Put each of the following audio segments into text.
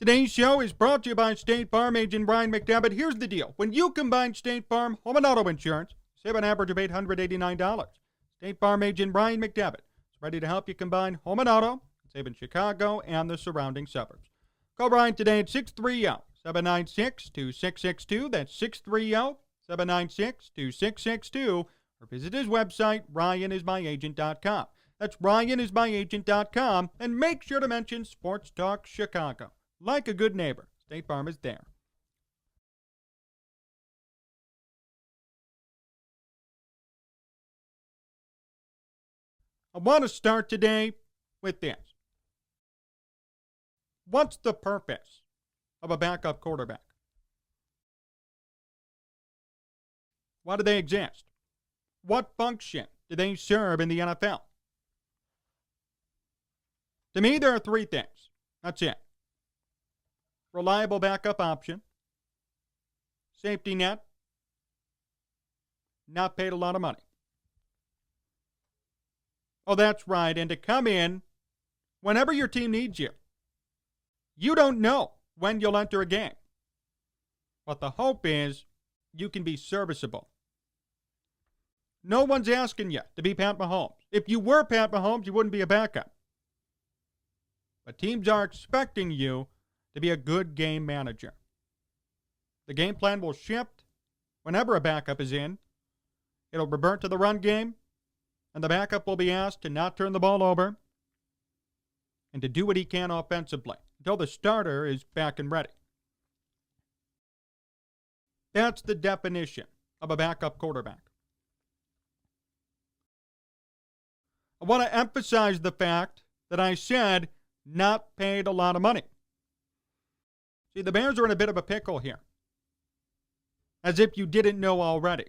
Today's show is brought to you by State Farm agent Brian McDevitt. Here's the deal. When you combine State Farm home and auto insurance, save an average of $889. State Farm agent Brian McDevitt is ready to help you combine home and auto, save in Chicago and the surrounding suburbs. Call Brian today at 630-796-2662. That's 630-796-2662. Or visit his website, ryanismyagent.com. That's ryanismyagent.com. And make sure to mention Sports Talk Chicago. Like a good neighbor, State Farm is there. I want to start today with this. What's the purpose of a backup quarterback? Why do they exist? What function do they serve in the NFL? To me, there are three things. That's it. Reliable backup option, safety net, not paid a lot of money. Oh, that's right, and to come in whenever your team needs you. You don't know when you'll enter a game, but the hope is you can be serviceable. No one's asking you to be Pat Mahomes. If you were Pat Mahomes, you wouldn't be a backup. But teams are expecting you to be a good game manager. The game plan will shift whenever a backup is in. It'll revert to the run game, and the backup will be asked to not turn the ball over and to do what he can offensively until the starter is back and ready. That's the definition of a backup quarterback. I want to emphasize the fact that I said not paid a lot of money. See, the Bears are in a bit of a pickle here. As if you didn't know already.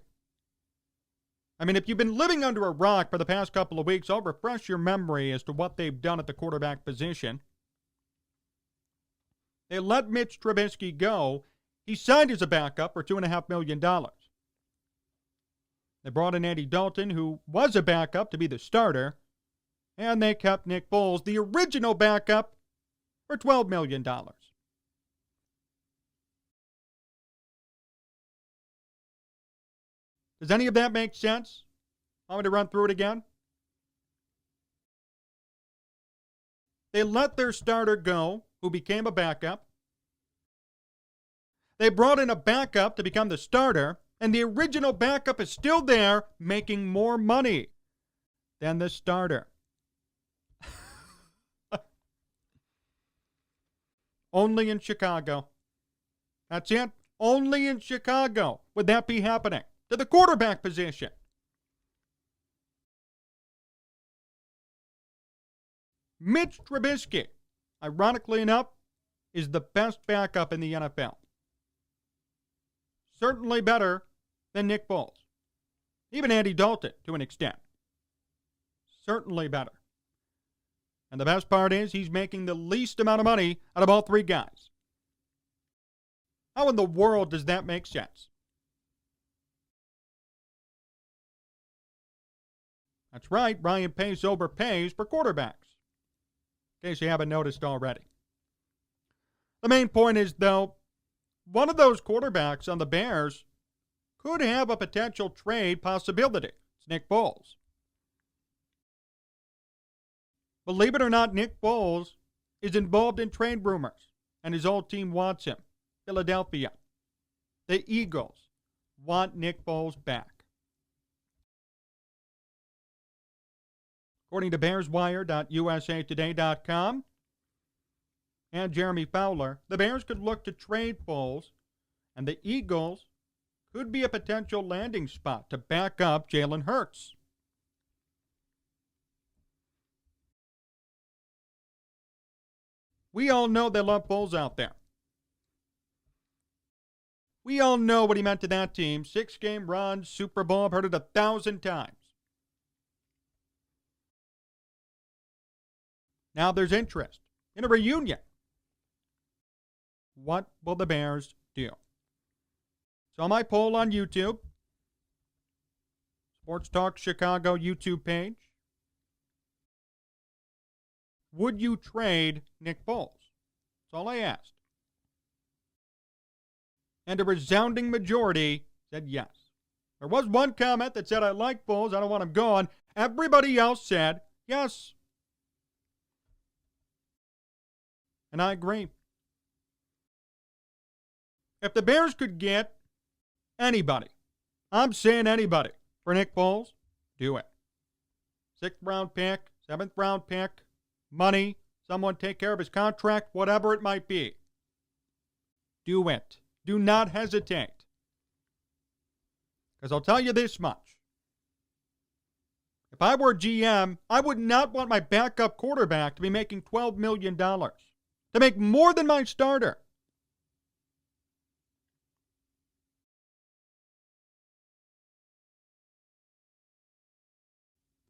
I mean, if you've been living under a rock for the past couple of weeks, I'll refresh your memory as to what they've done at the quarterback position. They let Mitch Trubisky go. He signed as a backup for $2.5 million. They brought in Dalton, who was a backup, to be the starter. And they kept Nick Foles, the original backup, for $12 million. Does any of that make sense? Want me to run through it again? They let their starter go, who became a backup. They brought in a backup to become the starter, and the original backup is still there, making more money than the starter. Only in Chicago. That's it. Only in Chicago would that be happening. To the quarterback position. Mitch Trubisky, ironically enough, is the best backup in the NFL. Certainly better than Nick Foles. Even Dalton, to an extent. Certainly better. And the best part is he's making the least amount of money out of all three guys. How in the world does that make sense? That's right, Brian Pace overpays for quarterbacks. In case you haven't noticed already. The main point is, though, one of those quarterbacks on the Bears could have a potential trade possibility. It's Nick Foles. Believe it or not, Nick Foles is involved in trade rumors, and his old team wants him. Philadelphia. The Eagles want Nick Foles back. According to BearsWire.usatoday.com and Jeremy Fowler, the Bears could look to trade Foles, and the Eagles could be a potential landing spot to back up Jalen Hurts. We all know they love Foles out there. We all know what he meant to that team. 6-game run, Super Bowl, I've heard it 1,000 times. Now there's interest in a reunion. What will the Bears do? So my poll on YouTube, Sports Talk Chicago YouTube page. Would you trade Nick Foles? That's all I asked. And a resounding majority said yes. There was one comment that said, I like Foles, I don't want him gone. Everybody else said yes. And I agree. If the Bears could get anybody, I'm saying anybody, for Nick Foles, do it. 6th round pick, 7th round pick, money, someone take care of his contract, whatever it might be. Do it. Do not hesitate. Because I'll tell you this much. If I were GM, I would not want my backup quarterback to be making $12 million. To make more than my starter.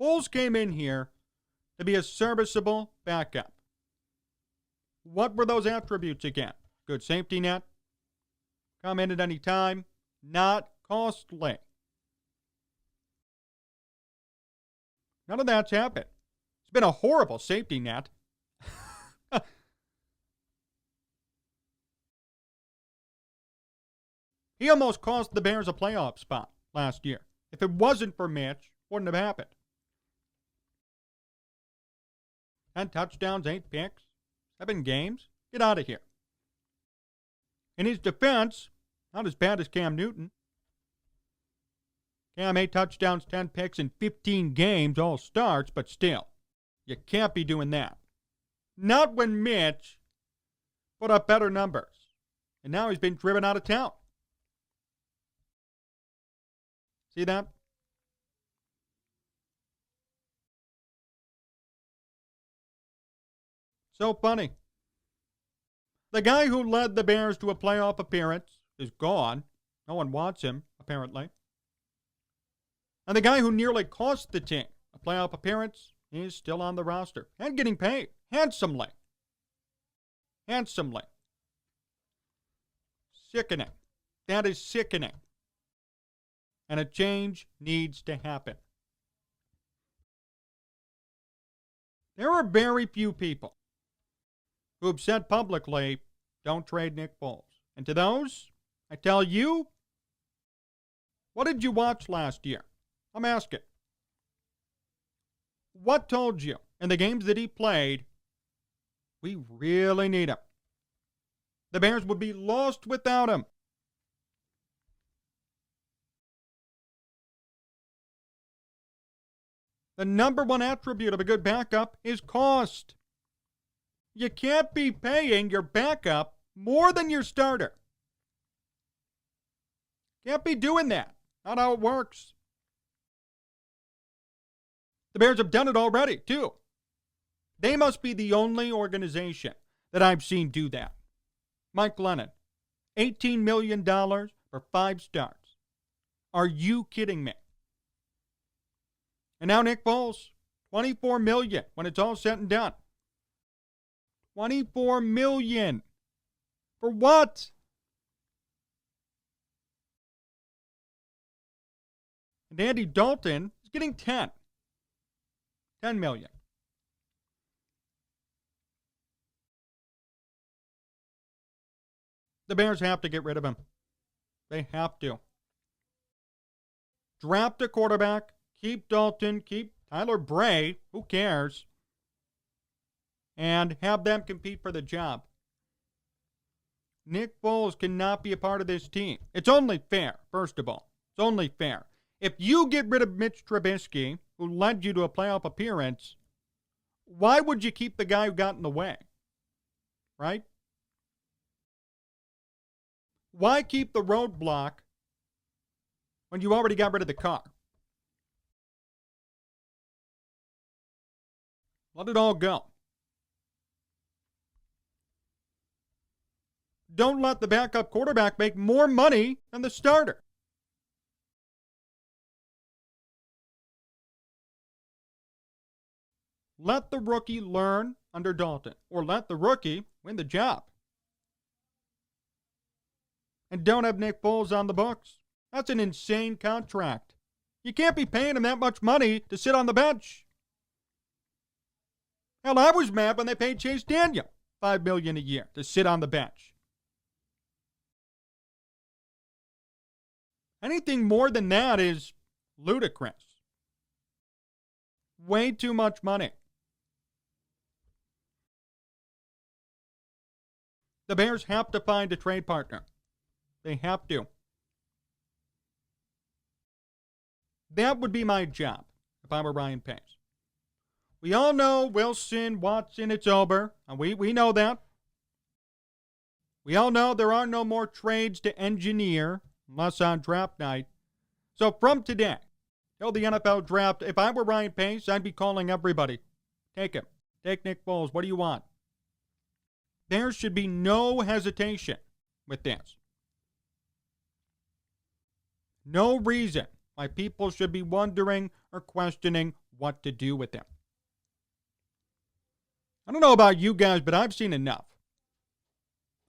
Foles came in here to be a serviceable backup. What were those attributes again? Good safety net. Come in at any time. Not costly. None of that's happened. It's been a horrible safety net. He almost cost the Bears a playoff spot last year. If it wasn't for Mitch, wouldn't have happened. 10 touchdowns, 8 picks, 7 games. Get out of here. In his defense, not as bad as Cam Newton. Cam, 8 touchdowns, 10 picks in 15 games, all starts, but still, you can't be doing that. Not when Mitch put up better numbers. And now he's been driven out of town. See that? So funny. The guy who led the Bears to a playoff appearance is gone. No one wants him, apparently. And the guy who nearly cost the team a playoff appearance is still on the roster and getting paid handsomely. Handsomely. Sickening. That is sickening. And a change needs to happen. There are very few people who have said publicly, don't trade Nick Foles. And to those, I tell you, what did you watch last year? I'm asking. What told you in the games that he played, we really need him? The Bears would be lost without him. The number one attribute of a good backup is cost. You can't be paying your backup more than your starter. Can't be doing that. Not how it works. The Bears have done it already, too. They must be the only organization that I've seen do that. Mike Glennon, $18 million for 5 starts. Are you kidding me? And now Nick Foles, $24 million when it's all said and done. $24 million. For what? And Andy Dalton is getting 10. $10 million. The Bears have to get rid of him. They have to. Draft a quarterback. Keep Dalton. Keep Tyler Bray. Who cares? And have them compete for the job. Nick Foles cannot be a part of this team. It's only fair, first of all. It's only fair. If you get rid of Mitch Trubisky, who led you to a playoff appearance, why would you keep the guy who got in the way? Right? Why keep the roadblock when you already got rid of the car? Let it all go. Don't let the backup quarterback make more money than the starter. Let the rookie learn under Dalton, or let the rookie win the job. And don't have Nick Foles on the books. That's an insane contract. You can't be paying him that much money to sit on the bench. Hell, I was mad when they paid Chase Daniel $5 million a year to sit on the bench. Anything more than that is ludicrous. Way too much money. The Bears have to find a trade partner. They have to. That would be my job if I were Ryan Pace. We all know Wilson, Watson, it's over. And we know that. We all know there are no more trades to engineer unless on draft night. So from today till the NFL draft, if I were Ryan Pace, I'd be calling everybody. Take him. Take Nick Foles. What do you want? There should be no hesitation with this. No reason why people should be wondering or questioning what to do with him. I don't know about you guys, but I've seen enough.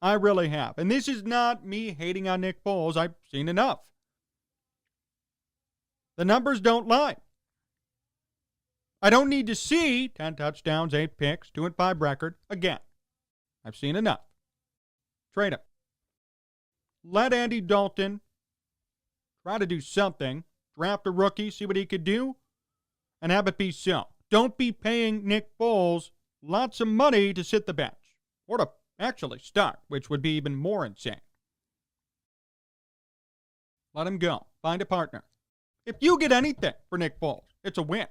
I really have. And this is not me hating on Nick Foles. I've seen enough. The numbers don't lie. I don't need to see 10 touchdowns, 8 picks, 2-5 record again. I've seen enough. Trade him. Let Andy Dalton try to do something. Draft a rookie, see what he could do, and have it be so. Don't be paying Nick Foles lots of money to sit the bench. Or to actually start, which would be even more insane. Let him go. Find a partner. If you get anything for Nick Foles, it's a win.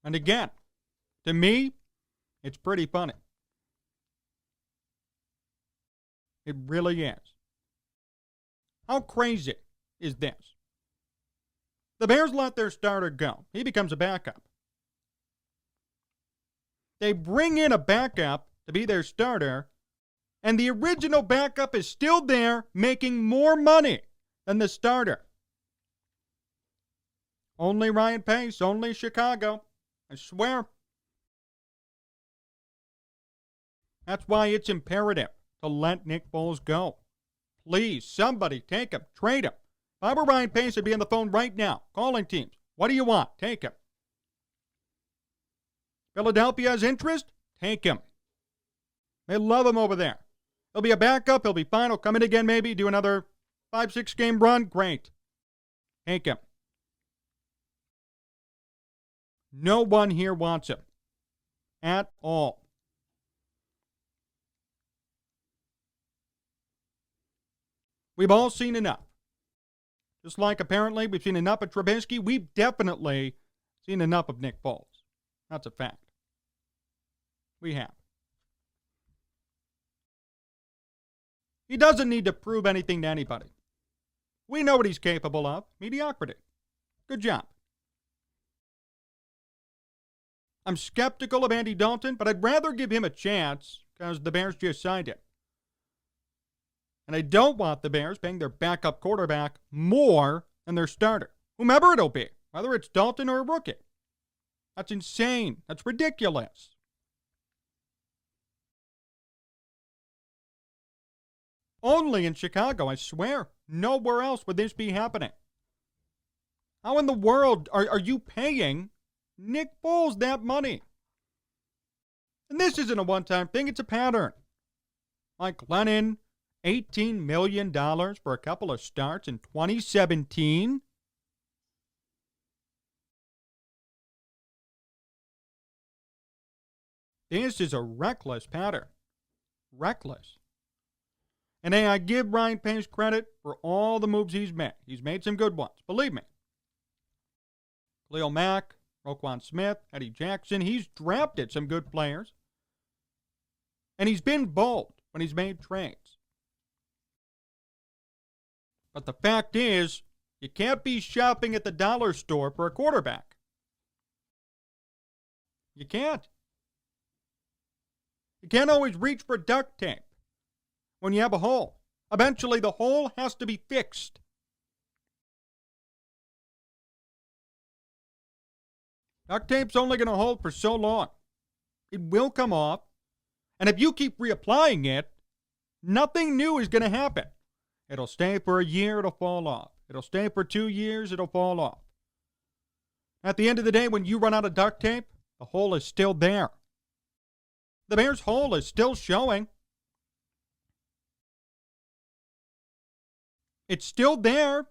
And again, to me, it's pretty funny. It really is. How crazy is this? The Bears let their starter go. He becomes a backup. They bring in a backup to be their starter, and the original backup is still there making more money than the starter. Only Ryan Pace, only Chicago. I swear. That's why it's imperative to let Nick Foles go. Please, somebody take him. Trade him. If I were Ryan Pace, I'd be on the phone right now, calling teams. What do you want? Take him. Philadelphia has interest? Take him. They love him over there. He'll be a backup. He'll be fine. He'll come in again maybe, do another 5-6 game run. Great. Take him. No one here wants him. At all. We've all seen enough. Just like apparently we've seen enough of Trubisky, we've definitely seen enough of Nick Foles. That's a fact. We have. He doesn't need to prove anything to anybody. We know what he's capable of. Mediocrity. Good job. I'm skeptical of Andy Dalton, but I'd rather give him a chance because the Bears just signed him. And I don't want the Bears paying their backup quarterback more than their starter, whomever it'll be, whether it's Dalton or a rookie. That's insane. That's ridiculous. Only in Chicago, I swear. Nowhere else would this be happening. How in the world are you paying Nick Foles that money? And this isn't a one-time thing, it's a pattern. Like Lennon, $18 million for a couple of starts in 2017. This is a reckless pattern. Reckless. And hey, I give Ryan Pace credit for all the moves he's made. He's made some good ones, believe me. Khalil Mack, Roquan Smith, Eddie Jackson. He's drafted some good players. And he's been bold when he's made trades. But the fact is, you can't be shopping at the dollar store for a quarterback. You can't. You can't always reach for duct tape when you have a hole. Eventually, the hole has to be fixed. Duct tape's only going to hold for so long. It will come off. And if you keep reapplying it, nothing new is going to happen. It'll stay for a year, it'll fall off. It'll stay for 2 years, it'll fall off. At the end of the day, when you run out of duct tape, the hole is still there. The Bears' hole is still showing. It's still there.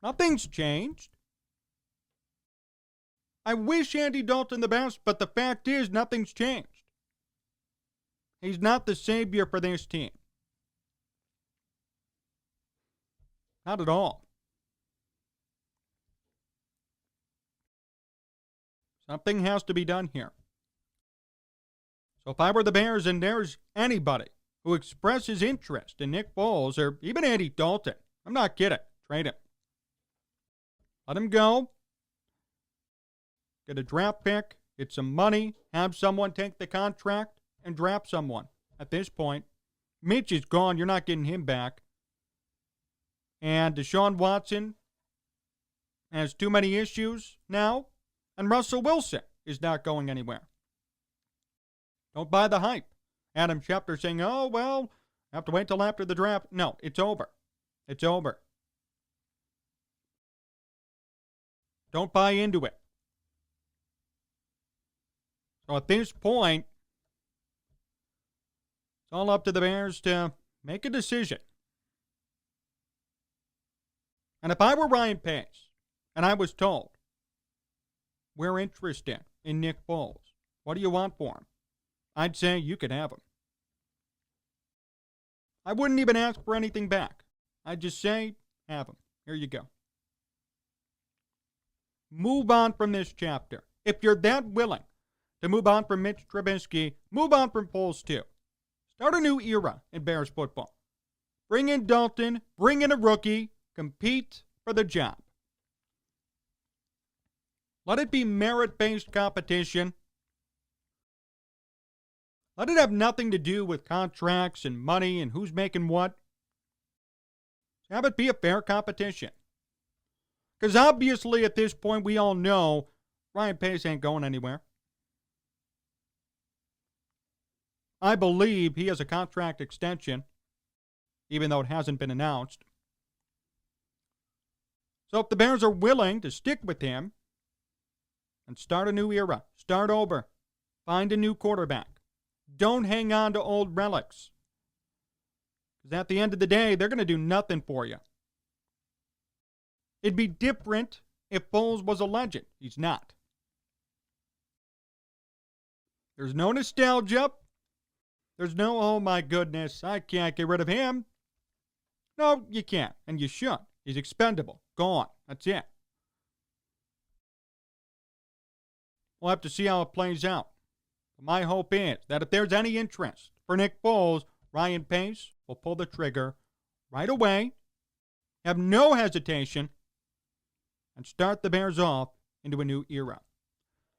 Nothing's changed. I wish Andy Dalton the best, but the fact is nothing's changed. He's not the savior for this team. Not at all. Something has to be done here. So if I were the Bears and there's anybody who expresses interest in Nick Foles or even Andy Dalton, I'm not kidding. Trade him. Let him go. Get a draft pick. Get some money. Have someone take the contract and draft someone. At this point, Mitch is gone. You're not getting him back. And Deshaun Watson has too many issues now. And Russell Wilson is not going anywhere. Don't buy the hype. Adam Schefter saying, oh, well, I have to wait till after the draft. No, it's over. It's over. Don't buy into it. So at this point, it's all up to the Bears to make a decision. And if I were Ryan Pace, and I was told, we're interested in Nick Foles, what do you want for him? I'd say you could have him. I wouldn't even ask for anything back. I'd just say, have him. Here you go. Move on from this chapter. If you're that willing to move on from Mitch Trubisky, move on from Foles too. Start a new era in Bears football. Bring in Dalton, bring in a rookie, compete for the job. Let it be merit-based competition. Let it have nothing to do with contracts and money and who's making what. Have it be a fair competition. Because obviously at this point we all know Ryan Pace ain't going anywhere. I believe he has a contract extension, even though it hasn't been announced. So if the Bears are willing to stick with him and start a new era, start over, find a new quarterback, don't hang on to old relics. Because at the end of the day, they're going to do nothing for you. It'd be different if Foles was a legend. He's not. There's no nostalgia. There's no, oh my goodness, I can't get rid of him. No, you can't, and you should. He's expendable. Gone. That's it. We'll have to see how it plays out. But my hope is that if there's any interest for Nick Foles, Ryan Pace will pull the trigger right away, have no hesitation, and start the Bears off into a new era.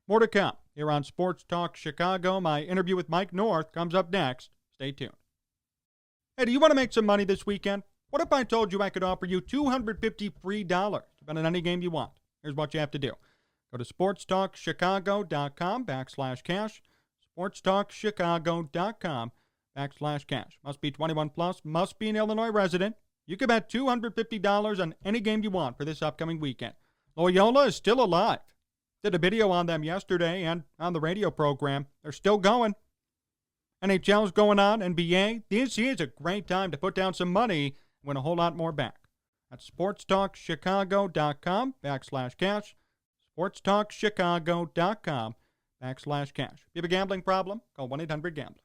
More to come here on Sports Talk Chicago. My interview with Mike North comes up next. Stay tuned. Hey, do you want to make some money this weekend? What if I told you I could offer you $250 free to bet on any game you want? Here's what you have to do. Go to sportstalkchicago.com/cash. sportstalkchicago.com/cash. Must be 21 plus, must be an Illinois resident. You can bet $250 on any game you want for this upcoming weekend. Loyola is still alive. Did a video on them yesterday and on the radio program. They're still going. NHL's going on, NBA. This is a great time to put down some money and win a whole lot more back. That's sportstalkchicago.com /cash. sportstalkchicago.com /cash. If you have a gambling problem, call 1-800-GAMBLER.